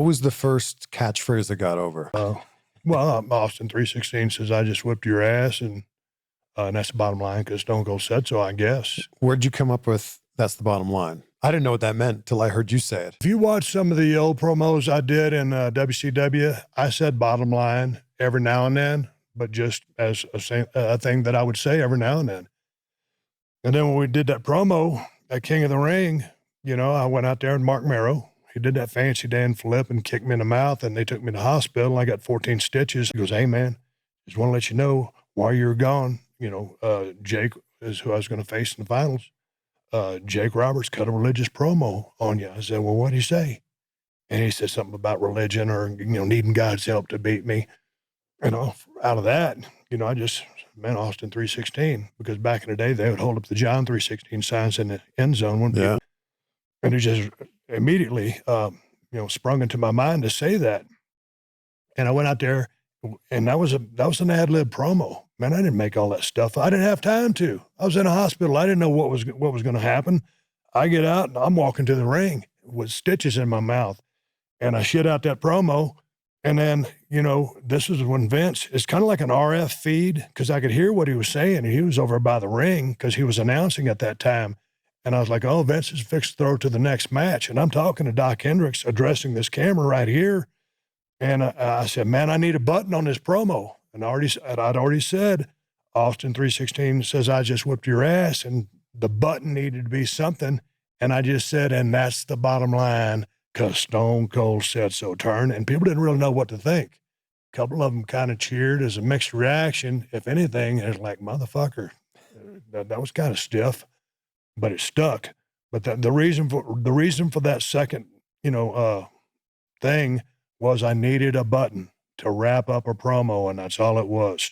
was the first catchphrase that got over? Well, Austin 316 says, I just whipped your ass, and that's the bottom line because Stone Cold said so, I guess. Where'd you come up with that's the bottom line? I didn't know what that meant till I heard you say it. If you watch some of the old promos I did in WCW, I said bottom line every now and then, but just as a thing that I would say every now and then. And then when we did that promo at King of the Ring, you know, I went out there and Mark Merrow, he did that fancy Dan flip and kicked me in the mouth, and they took me to the hospital. I got 14 stitches. He goes, hey, man, just want to let you know while you're gone, you know, Jake is who I was going to face in the finals. Jake Roberts cut a religious promo on you. I said, well, what'd he say? And he said something about religion or, you know, needing God's help to beat me. And out of that, you know, I just meant Austin 316 because back in the day, they would hold up the John 316 signs in the end zone. Yeah. And it just immediately, you know, sprung into my mind to say that. And I went out there, and that was an ad-lib promo. Man, I didn't make all that stuff. I didn't have time to. I was in a hospital. I didn't know what was going to happen. I get out, and I'm walking to the ring with stitches in my mouth, and I shit out that promo. And then, you know, this is when Vince, it's kind of like an RF feed because I could hear what he was saying, and he was over by the ring because he was announcing at that time. And I was like, oh, Vince is fixed to throw to the next match. And I'm talking to Doc Hendricks addressing this camera right here. And I said, man, I need a button on this promo. And I'd already said, Austin 316 says, I just whipped your ass. And the button needed to be something. And I just said, and that's the bottom line because Stone Cold said so, turn. And people didn't really know what to think. A couple of them kind of cheered as a mixed reaction. If anything, it's like, motherfucker, that was kind of stiff. But it stuck. But the reason for that second, you know, thing was I needed a button to wrap up a promo, and that's all it was.